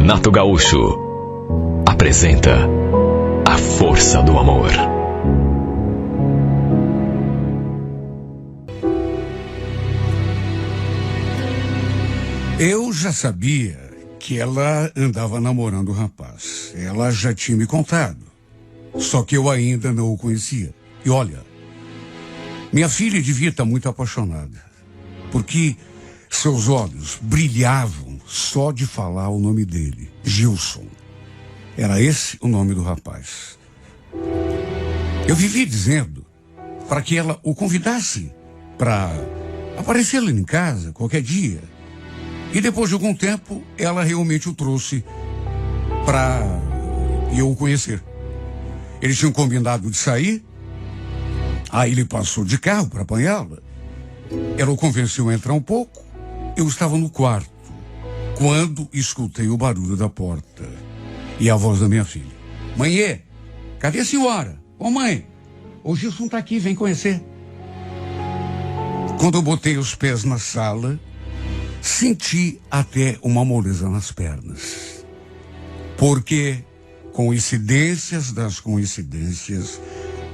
Renato Gaúcho apresenta A Força do Amor. Eu já sabia que ela andava namorando o rapaz. Ela já tinha me contado. Só que eu ainda não o conhecia. E olha, minha filha devia estar muito apaixonada. Porque seus olhos brilhavam só de falar o nome dele, Gilson. Era esse o nome do rapaz. Eu vivia dizendo para que ela o convidasse para aparecer ali em casa qualquer dia. E depois de algum tempo, ela realmente o trouxe para eu o conhecer. Eles tinham combinado de sair, aí ele passou de carro para apanhá-la. Ela o convenceu a entrar um pouco. Eu estava no quarto, quando escutei o barulho da porta e a voz da minha filha. Mãe, cadê a senhora? Ô mãe, o Gilson está aqui, vem conhecer. Quando eu botei os pés na sala, senti até uma moleza nas pernas. Porque, coincidências das coincidências,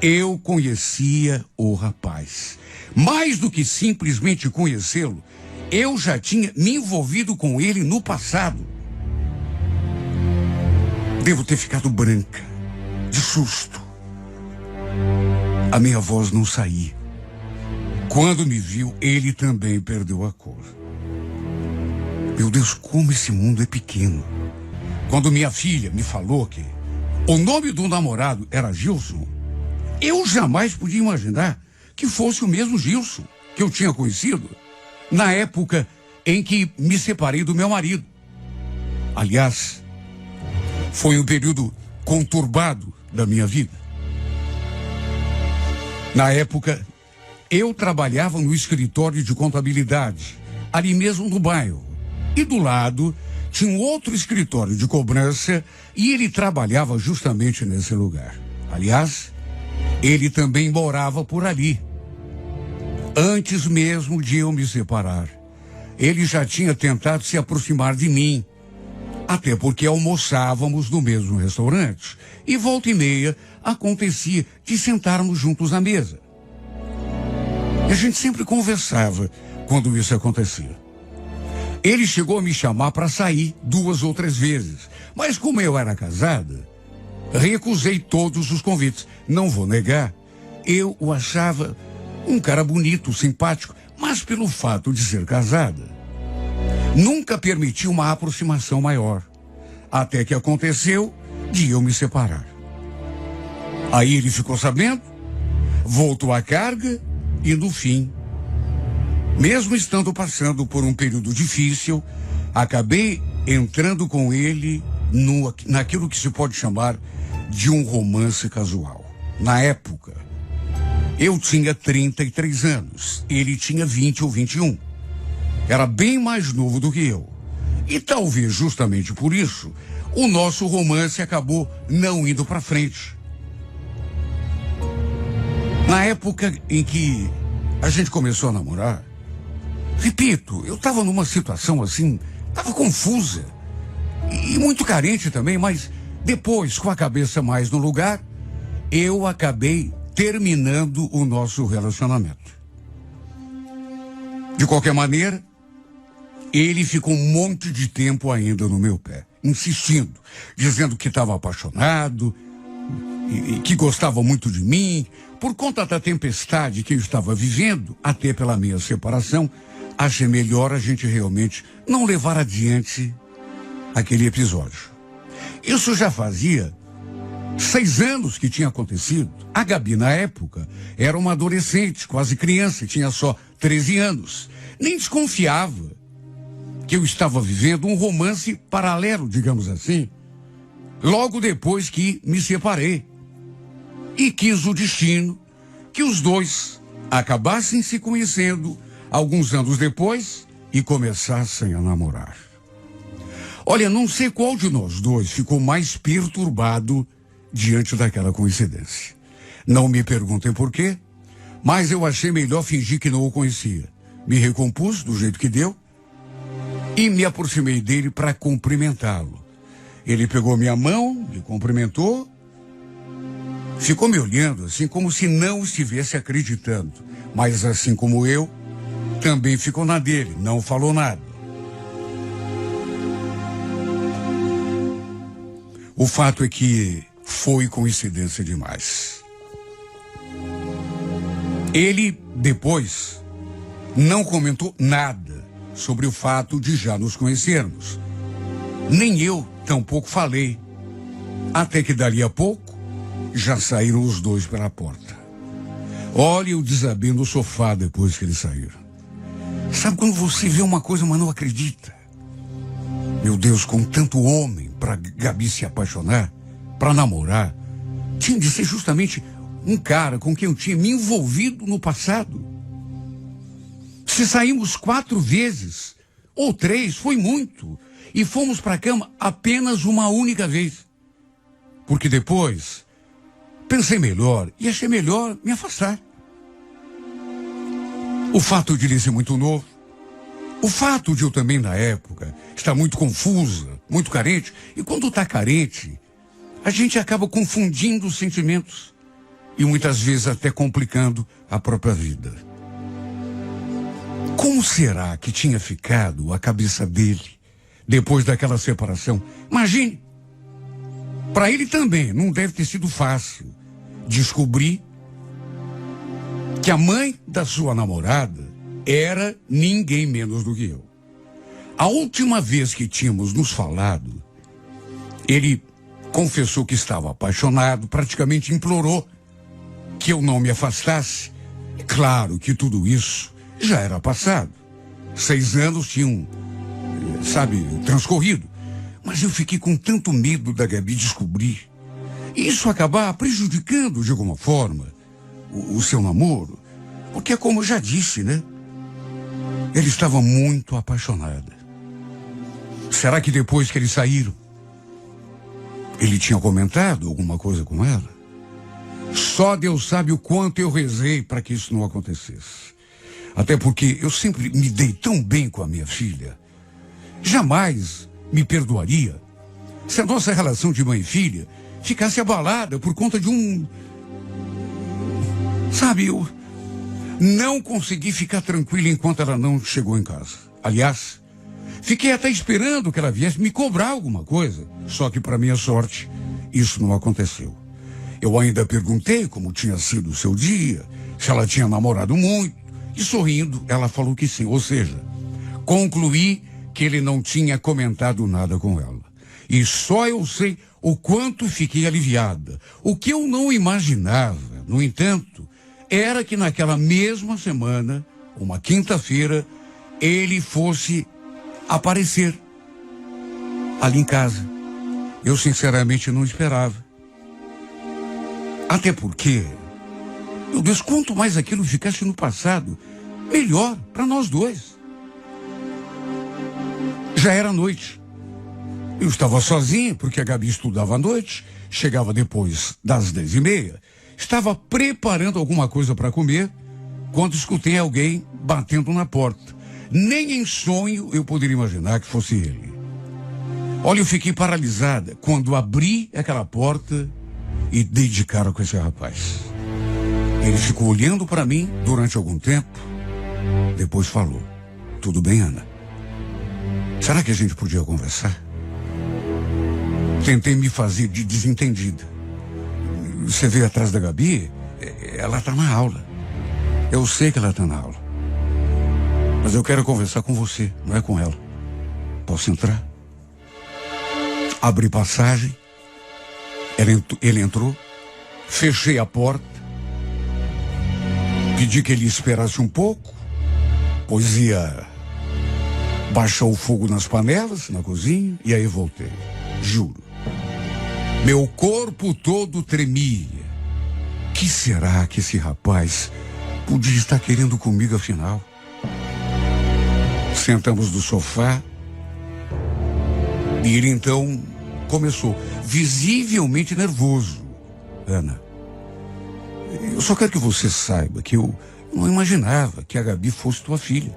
eu conhecia o rapaz. Mais do que simplesmente conhecê-lo, eu já tinha me envolvido com ele no passado. Devo ter ficado branca, de susto. A minha voz não saía. Quando me viu, ele também perdeu a cor. Meu Deus, como esse mundo é pequeno. Quando minha filha me falou que o nome do namorado era Gilson, eu jamais podia imaginar que fosse o mesmo Gilson que eu tinha conhecido na época em que me separei do meu marido. Aliás, foi um período conturbado da minha vida. Na época, eu trabalhava no escritório de contabilidade, ali mesmo no bairro. E do lado tinha um outro escritório de cobrança e ele trabalhava justamente nesse lugar. Aliás, ele também morava por ali. Antes mesmo de eu me separar, ele já tinha tentado se aproximar de mim. Até porque almoçávamos no mesmo restaurante. E volta e meia acontecia de sentarmos juntos à mesa. E a gente sempre conversava quando isso acontecia. Ele chegou a me chamar para sair 2 ou 3 vezes. Mas como eu era casada, recusei todos os convites. Não vou negar, eu o achava um cara bonito, simpático, mas pelo fato de ser casada, nunca permiti uma aproximação maior. Até que aconteceu de eu me separar. Aí ele ficou sabendo, voltou à carga e no fim, mesmo estando passando por um período difícil, acabei entrando com ele naquilo que se pode chamar de um romance casual. Na época, eu tinha 33 anos, ele tinha 20 ou 21. Era bem mais novo do que eu. E talvez justamente por isso, o nosso romance acabou não indo para frente. Na época em que a gente começou a namorar, repito, eu estava numa situação assim, estava confusa e muito carente também, mas depois, com a cabeça mais no lugar, eu acabei terminando o nosso relacionamento. De qualquer maneira, ele ficou um monte de tempo ainda no meu pé, insistindo, dizendo que estava apaixonado e que gostava muito de mim. Por conta da tempestade que eu estava vivendo, até pela minha separação, achei melhor a gente realmente não levar adiante aquele episódio. Isso já fazia 6 anos que tinha acontecido. A Gabi, na época, era uma adolescente, quase criança, tinha só 13 anos. Nem desconfiava que eu estava vivendo um romance paralelo, digamos assim, logo depois que me separei. E quis o destino que os dois acabassem se conhecendo alguns anos depois e começassem a namorar. Olha, não sei qual de nós dois ficou mais perturbado diante daquela coincidência. Não me perguntem por quê, mas eu achei melhor fingir que não o conhecia. Me recompus do jeito que deu e me aproximei dele para cumprimentá-lo. Ele pegou minha mão, me cumprimentou, ficou me olhando assim como se não estivesse acreditando. Mas assim como eu, também ficou na dele, não falou nada. O fato é que foi coincidência demais. Ele, depois, não comentou nada sobre o fato de já nos conhecermos. Nem eu tampouco falei. Até que dali a pouco, já saíram os dois pela porta. Olha, eu desabei no sofá depois que eles saíram. Sabe quando você vê uma coisa, mas não acredita? Meu Deus, com tanto homem para Gabi se apaixonar, para namorar, tinha de ser justamente um cara com quem eu tinha me envolvido no passado. Se saímos 4 vezes, ou 3, foi muito. E fomos para a cama apenas uma única vez. Porque depois, pensei melhor e achei melhor me afastar. O fato de ele ser muito novo, o fato de eu também, na época, estar muito confusa, muito carente. E quando está carente, a gente acaba confundindo os sentimentos. E muitas vezes até complicando a própria vida. Como será que tinha ficado a cabeça dele depois daquela separação? Imagine. Para ele também não deve ter sido fácil descobrir que a mãe da sua namorada era ninguém menos do que eu. A última vez que tínhamos nos falado, ele confessou que estava apaixonado, praticamente implorou que eu não me afastasse. Claro que tudo isso já era passado. 6 anos tinham, transcorrido. Mas eu fiquei com tanto medo da Gabi descobrir. E isso acabar prejudicando, de alguma forma, o seu namoro. Porque é como eu já disse, né? Ele estava muito apaixonado. Será que depois que eles saíram, ele tinha comentado alguma coisa com ela? Só Deus sabe o quanto eu rezei para que isso não acontecesse. Até porque eu sempre me dei tão bem com a minha filha. Jamais me perdoaria se a nossa relação de mãe e filha ficasse abalada por conta de eu não consegui ficar tranquila enquanto ela não chegou em casa. Aliás, fiquei até esperando que ela viesse me cobrar alguma coisa. Só que, para minha sorte, isso não aconteceu. Eu ainda perguntei como tinha sido o seu dia, se ela tinha namorado muito, e sorrindo, ela falou que sim. Ou seja, concluí que ele não tinha comentado nada com ela. E só eu sei o quanto fiquei aliviada. O que eu não imaginava, no entanto, era que naquela mesma semana, uma quinta-feira, ele fosse aparecer ali em casa. Eu sinceramente não esperava. Até porque, meu Deus, quanto mais aquilo ficasse no passado, melhor para nós dois. Já era noite. Eu estava sozinho, porque a Gabi estudava à noite, chegava depois das 10h30, estava preparando alguma coisa para comer, quando escutei alguém batendo na porta. Nem em sonho eu poderia imaginar que fosse ele. Olha, eu fiquei paralisada quando abri aquela porta e dei de cara com esse rapaz. Ele ficou olhando para mim durante algum tempo, depois falou: "Tudo bem, Ana? Será que a gente podia conversar?" Tentei me fazer de desentendida. "Você veio atrás da Gabi? Ela está na aula." "Eu sei que ela está na aula. Mas eu quero conversar com você, não é com ela. Posso entrar?" Abri passagem. Ele entrou. Fechei a porta. Pedi que ele esperasse um pouco, pois ia baixar o fogo nas panelas, na cozinha, e aí voltei. Juro. Meu corpo todo tremia. Que será que esse rapaz podia estar querendo comigo afinal? Sentamos no sofá e ele então começou, visivelmente nervoso. "Ana, eu só quero que você saiba que eu não imaginava que a Gabi fosse tua filha.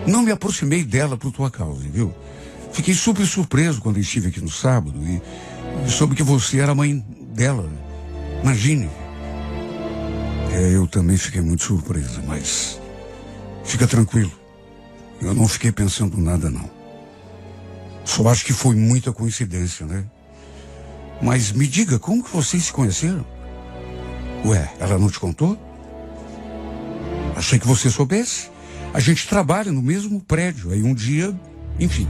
Não me aproximei dela por tua causa, viu? Fiquei super surpreso quando estive aqui no sábado e soube que você era a mãe dela. Imagine. Eu também fiquei muito surpreso, mas fica tranquilo. Eu não fiquei pensando nada, não. Só acho que foi muita coincidência, né? Mas me diga, como que vocês se conheceram? Ué, ela não te contou? Achei que você soubesse. A gente trabalha no mesmo prédio. Aí um dia, enfim.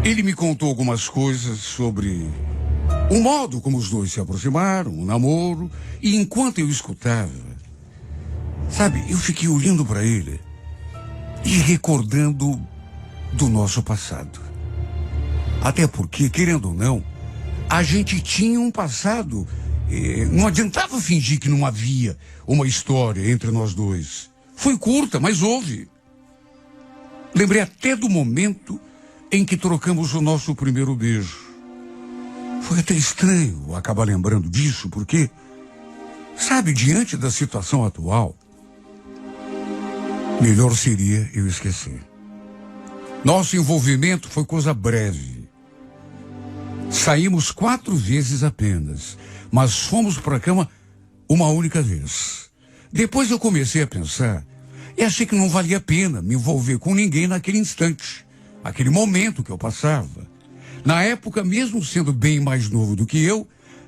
Ele me contou algumas coisas sobre o modo como os dois se aproximaram, o namoro. E enquanto eu escutava, sabe, eu fiquei olhando para ele e recordando do nosso passado. Até porque, querendo ou não, a gente tinha um passado. Não adiantava fingir que não havia uma história entre nós dois. Foi curta, mas houve. Lembrei até do momento em que trocamos o nosso primeiro beijo. Foi até estranho acabar lembrando disso, porque, sabe, diante da situação atual, melhor seria eu esquecer. Nosso envolvimento foi coisa breve. Saímos 4 vezes apenas, mas fomos para a cama uma única vez. Depois eu comecei a pensar e achei que não valia a pena me envolver com ninguém naquele instante, aquele momento que eu passava. Na época, mesmo sendo bem mais novo do que eu,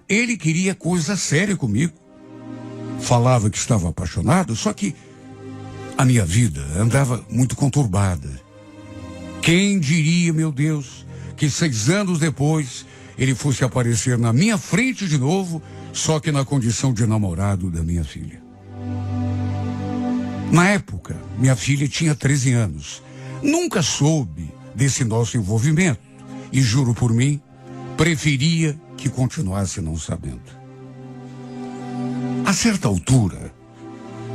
ele queria coisa séria comigo. Falava que estava apaixonado, só que a minha vida andava muito conturbada. Quem diria, meu Deus, que 6 anos depois ele fosse aparecer na minha frente de novo, só que na condição de namorado da minha filha. Na época, minha filha tinha 13 anos. Nunca soube desse nosso envolvimento e, juro por mim, preferia que continuasse não sabendo. A certa altura,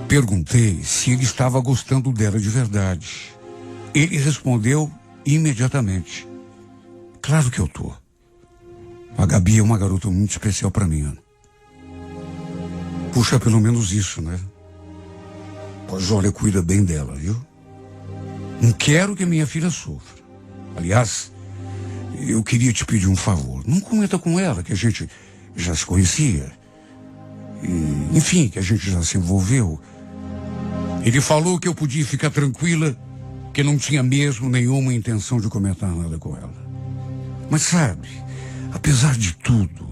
perguntei se ele estava gostando dela de verdade. Ele respondeu imediatamente: claro que eu tô. A Gabi é uma garota muito especial para mim, Ana. Puxa, pelo menos isso, né? Pois olha, cuida bem dela, viu? Não quero que a minha filha sofra. Aliás, eu queria te pedir um favor. Não comenta com ela que a gente já se conhecia. E, enfim, que a gente já se envolveu. Ele falou que eu podia ficar tranquila, que não tinha mesmo nenhuma intenção de comentar nada com ela. Mas sabe, apesar de tudo,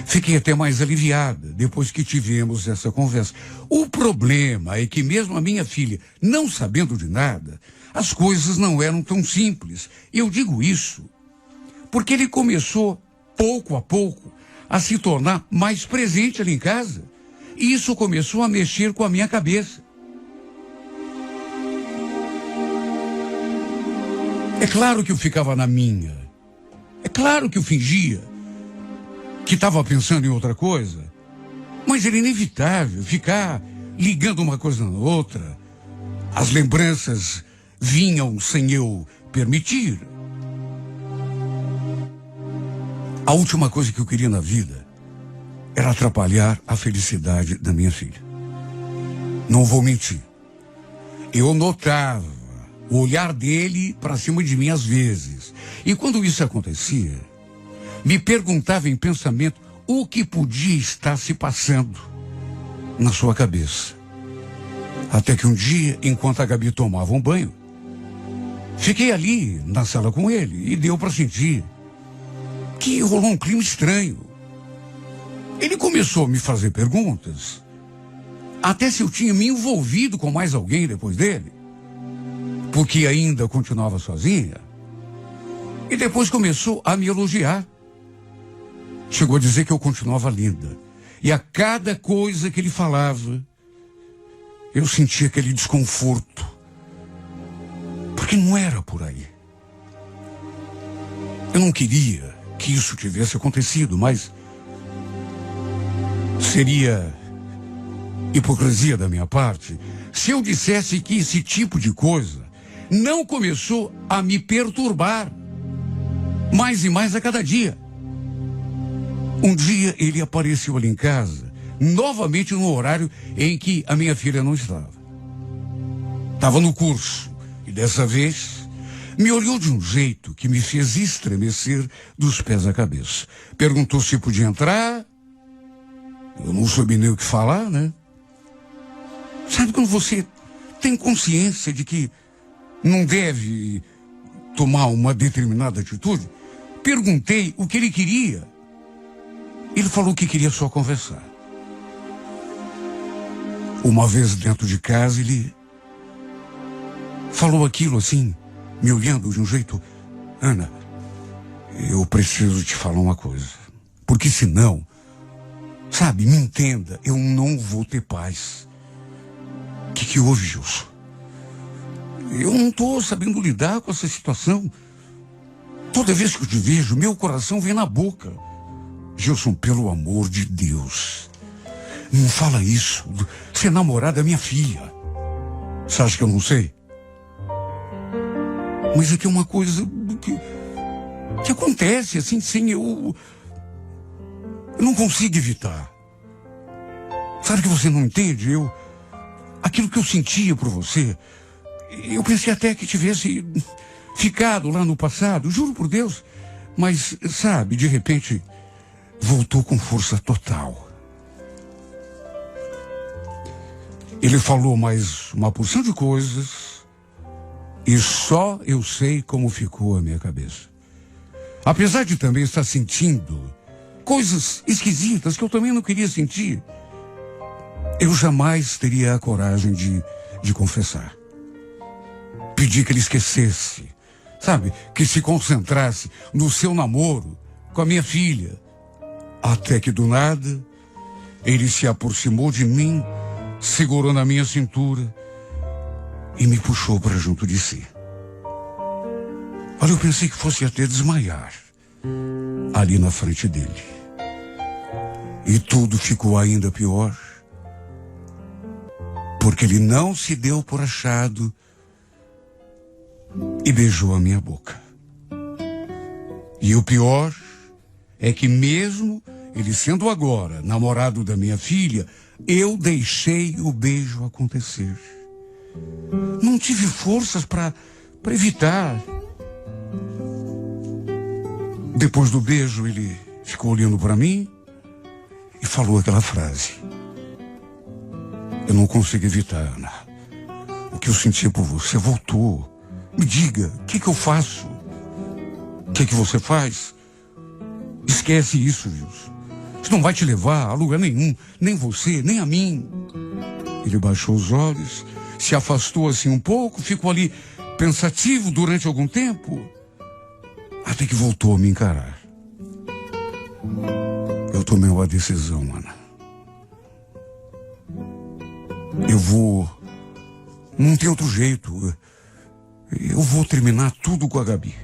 fiquei até mais aliviada depois que tivemos essa conversa. O problema é que mesmo a minha filha, não sabendo de nada, as coisas não eram tão simples. Eu digo isso porque ele começou, pouco a pouco, a se tornar mais presente ali em casa. E isso começou a mexer com a minha cabeça. É claro que eu ficava na minha. É claro que eu fingia que estava pensando em outra coisa. Mas era inevitável ficar ligando uma coisa na outra. As lembranças vinham sem eu permitir. A última coisa que eu queria na vida era atrapalhar a felicidade da minha filha. Não vou mentir. Eu notava o olhar dele para cima de mim às vezes. E quando isso acontecia, me perguntava em pensamento o que podia estar se passando na sua cabeça. Até que um dia, enquanto a Gabi tomava um banho, fiquei ali na sala com ele e deu para sentir que rolou um clima estranho. Ele começou a me fazer perguntas, até se eu tinha me envolvido com mais alguém depois dele, porque ainda continuava sozinha. E depois começou a me elogiar. Chegou a dizer que eu continuava linda. E a cada coisa que ele falava, eu sentia aquele desconforto. Porque não era por aí. Eu não queria que isso tivesse acontecido, mas seria hipocrisia da minha parte se eu dissesse que esse tipo de coisa não começou a me perturbar mais e mais a cada dia. Um dia ele apareceu ali em casa, novamente no horário em que a minha filha não estava. Estava no curso, e dessa vez Me olhou de um jeito que me fez estremecer dos pés à cabeça. Perguntou se podia entrar. Eu não soube nem o que falar, né? Sabe quando você tem consciência de que não deve tomar uma determinada atitude? Perguntei o que ele queria. Ele falou que queria só conversar. Uma vez dentro de casa, ele falou aquilo assim, me olhando de um jeito: Ana, eu preciso te falar uma coisa. Porque senão, sabe, me entenda, eu não vou ter paz. O que houve, Gilson? Eu não estou sabendo lidar com essa situação. Toda vez que eu te vejo, meu coração vem na boca. Gilson, pelo amor de Deus, não fala isso. Você é namorada da minha filha. Você acha que eu não sei? Mas é que é uma coisa que acontece assim, sem eu não consigo evitar. Sabe que você não entende? Aquilo que eu sentia por você, eu pensei até que tivesse ficado lá no passado, juro por Deus. Mas, sabe, de repente, voltou com força total. Ele falou mais uma porção de coisas e só eu sei como ficou a minha cabeça. Apesar de também estar sentindo coisas esquisitas que eu também não queria sentir, eu jamais teria a coragem de confessar. Pedi que ele esquecesse, sabe? Que se concentrasse no seu namoro com a minha filha. Até que do nada, ele se aproximou de mim, segurou na minha cintura e me puxou para junto de si. Olha, eu pensei que fosse até desmaiar ali na frente dele. E tudo ficou ainda pior, porque ele não se deu por achado e beijou a minha boca. E o pior é que mesmo ele sendo agora namorado da minha filha, eu deixei o beijo acontecer. Não tive forças para evitar. Depois do beijo, ele ficou olhando para mim e falou aquela frase: eu não consigo evitar, Ana. O que eu sentia por você voltou. Me diga, o que eu faço? O que você faz? Esquece isso, Wilson. Isso não vai te levar a lugar nenhum. Nem você, nem a mim. Ele baixou os olhos, se afastou assim um pouco, ficou ali pensativo durante algum tempo, até que voltou a me encarar. Eu tomei uma decisão, Ana. Eu vou... Não tem outro jeito. Eu vou terminar tudo com a Gabi.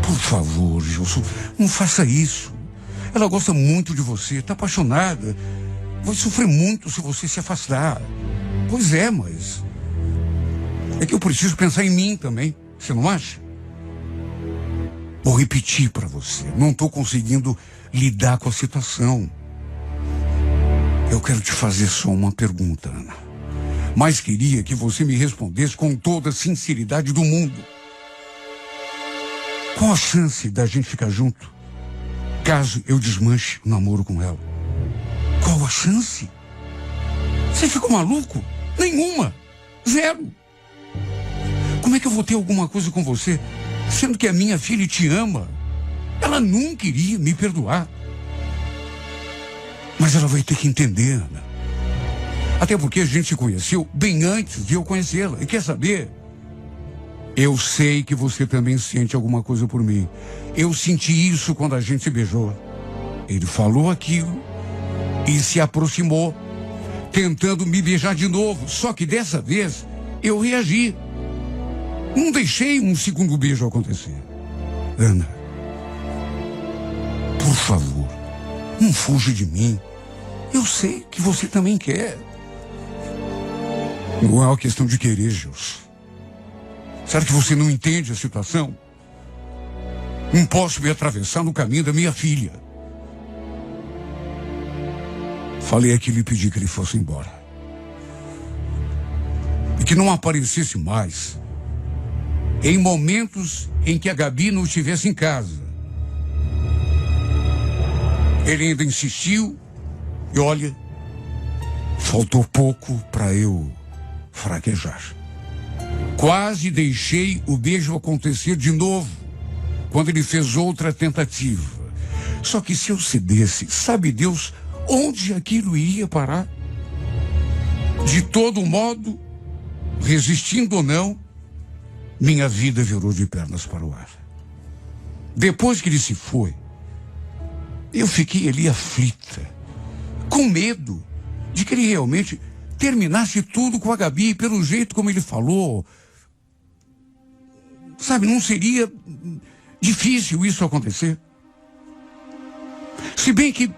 Por favor, Gilson, não faça isso. Ela gosta muito de você, está apaixonada. Vai sofrer muito se você se afastar. Pois é, mas... é que eu preciso pensar em mim também. Você não acha? Vou repetir para você. Não estou conseguindo lidar com a situação. Eu quero te fazer só uma pergunta, Ana. Mas queria que você me respondesse com toda a sinceridade do mundo. Qual a chance da gente ficar junto, caso eu desmanche o namoro com ela? Qual a chance? Você ficou maluco? Nenhuma. Zero. Como é que eu vou ter alguma coisa com você, sendo que a minha filha te ama? Ela nunca iria me perdoar. Mas ela vai ter que entender, Ana. Até porque a gente se conheceu bem antes de eu conhecê-la. E quer saber? Eu sei que você também sente alguma coisa por mim. Eu senti isso quando a gente se beijou. Ele falou aquilo e se aproximou, tentando me beijar de novo. Só que dessa vez eu reagi. Não deixei um segundo beijo acontecer. Ana, por favor, não fuja de mim. Eu sei que você também quer. Não é uma questão de querer, Gilson. Será que você não entende a situação? Não posso me atravessar no caminho da minha filha. Falei aquilo e pedi que ele fosse embora. E que não aparecesse mais em momentos em que a Gabi não estivesse em casa. Ele ainda insistiu e olha, faltou pouco para eu fraquejar. Quase deixei o beijo acontecer de novo, quando ele fez outra tentativa. Só que se eu cedesse, sabe Deus onde aquilo iria parar? De todo modo, resistindo ou não, minha vida virou de pernas para o ar. Depois que ele se foi, eu fiquei ali aflita, com medo de que ele realmente terminasse tudo com a Gabi, pelo jeito como ele falou. Sabe, não seria difícil isso acontecer. Se bem que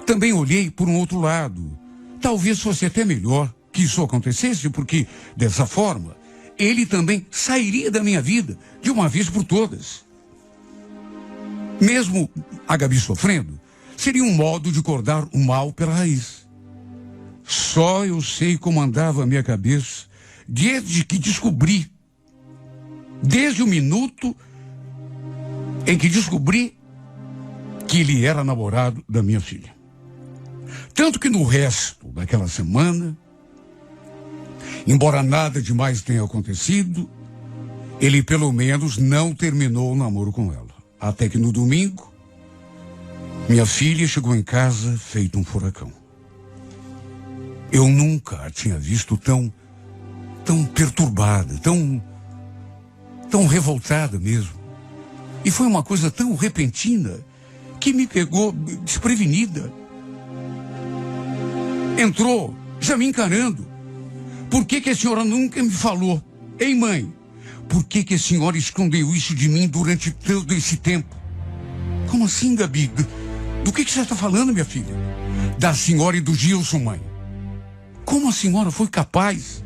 também olhei por um outro lado. Talvez fosse até melhor que isso acontecesse, porque dessa forma ele também sairia da minha vida de uma vez por todas. Mesmo a Gabi sofrendo, seria um modo de cortar o mal pela raiz. Só eu sei como andava a minha cabeça desde que descobri, desde o minuto em que descobri que ele era namorado da minha filha. Tanto que no resto daquela semana, embora nada demais tenha acontecido, ele pelo menos não terminou o namoro com ela. Até que no domingo, minha filha chegou em casa feito um furacão. Eu nunca a tinha visto tão perturbada, tão revoltada mesmo. E foi uma coisa tão repentina que me pegou desprevenida. Entrou, já me encarando. Por que a senhora nunca me falou? Ei, mãe, por que a senhora escondeu isso de mim durante todo esse tempo? Como assim, Gabi? Do que você está falando, minha filha? Da senhora e do Gilson, mãe. Como a senhora foi capaz?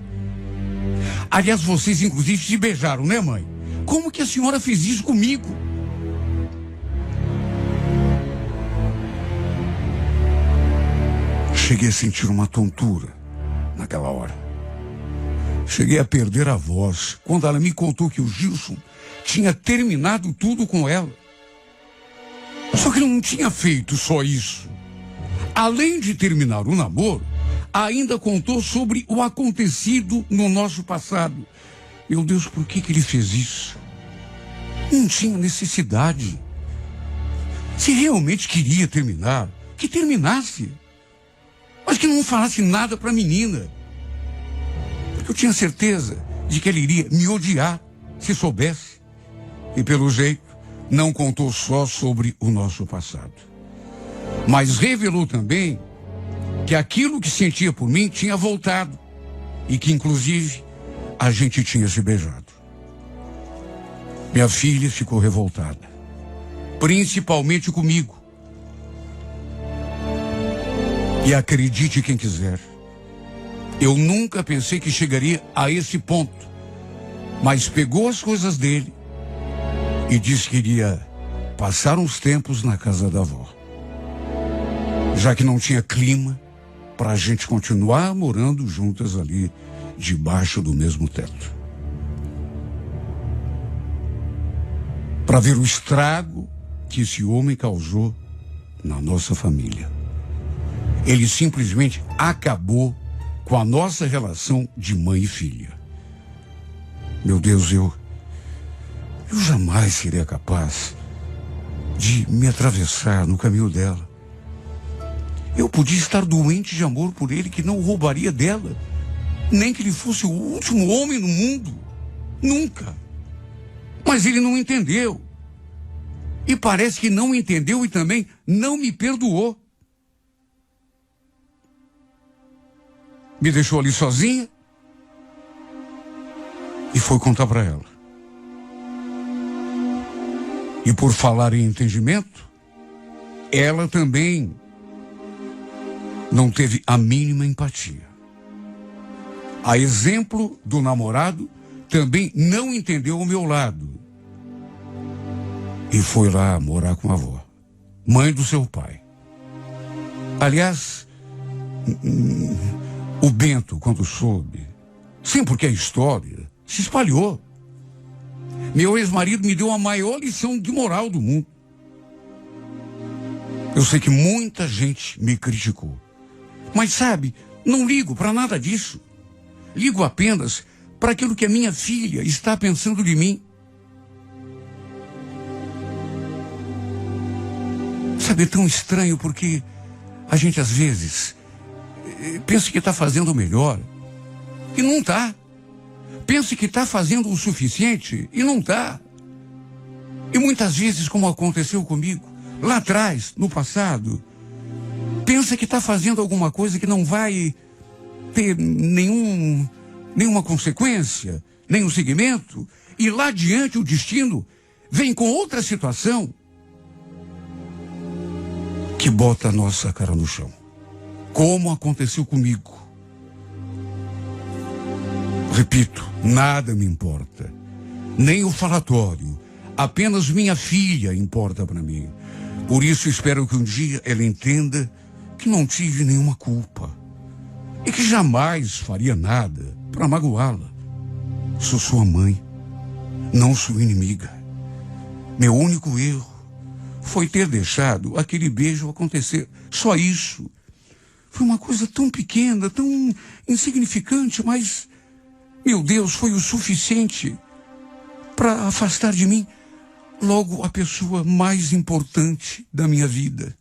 Aliás, vocês inclusive se beijaram, né, mãe? Como que a senhora fez isso comigo? Cheguei a sentir uma tontura naquela hora. Cheguei a perder a voz quando ela me contou que o Gilson tinha terminado tudo com ela. Só que não tinha feito só isso. Além de terminar o namoro, ainda contou sobre o acontecido no nosso passado. Meu Deus, por que ele fez isso? Não tinha necessidade. Se realmente queria terminar, que terminasse. Mas que não falasse nada para a menina. Porque eu tinha certeza de que ele iria me odiar se soubesse. E pelo jeito, não contou só sobre o nosso passado. Mas revelou também que aquilo que sentia por mim tinha voltado. E que, inclusive, a gente tinha se beijado. Minha filha ficou revoltada. Principalmente comigo. E acredite quem quiser, eu nunca pensei que chegaria a esse ponto. Mas pegou as coisas dele e disse que iria passar uns tempos na casa da avó. Já que não tinha clima para a gente continuar morando juntas ali, debaixo do mesmo teto. Para ver o estrago que esse homem causou na nossa família. Ele simplesmente acabou com a nossa relação de mãe e filha. Meu Deus, eu jamais seria capaz de me atravessar no caminho dela. Eu podia estar doente de amor por ele, que não roubaria dela, nem que ele fosse o último homem no mundo. Nunca. Mas ele não entendeu. E parece que não entendeu e também não me perdoou. Me deixou ali sozinha e foi contar para ela. E por falar em entendimento, ela também não teve a mínima empatia. A exemplo do namorado, também não entendeu o meu lado. E foi lá morar com a avó, mãe do seu pai. Aliás, o Bento, quando soube, sim, porque a história se espalhou. Meu ex-marido me deu a maior lição de moral do mundo. Eu sei que muita gente me criticou. Mas sabe, não ligo para nada disso. Ligo apenas para aquilo que a minha filha está pensando de mim. Sabe, é tão estranho porque a gente às vezes pensa que está fazendo o melhor e não está. Pensa que está fazendo o suficiente e não está. E muitas vezes, como aconteceu comigo, lá atrás, no passado, pensa que está fazendo alguma coisa que não vai ter nenhuma consequência, nenhum seguimento, e lá adiante o destino vem com outra situação que bota a nossa cara no chão. Como aconteceu comigo. Repito, nada me importa. Nem o falatório. Apenas minha filha importa para mim. Por isso espero que um dia ela entenda que não tive nenhuma culpa. E que jamais faria nada para magoá-la. Sou sua mãe, não sua inimiga. Meu único erro foi ter deixado aquele beijo acontecer. Só isso. Foi uma coisa tão pequena, tão insignificante, mas, meu Deus, foi o suficiente para afastar de mim logo a pessoa mais importante da minha vida.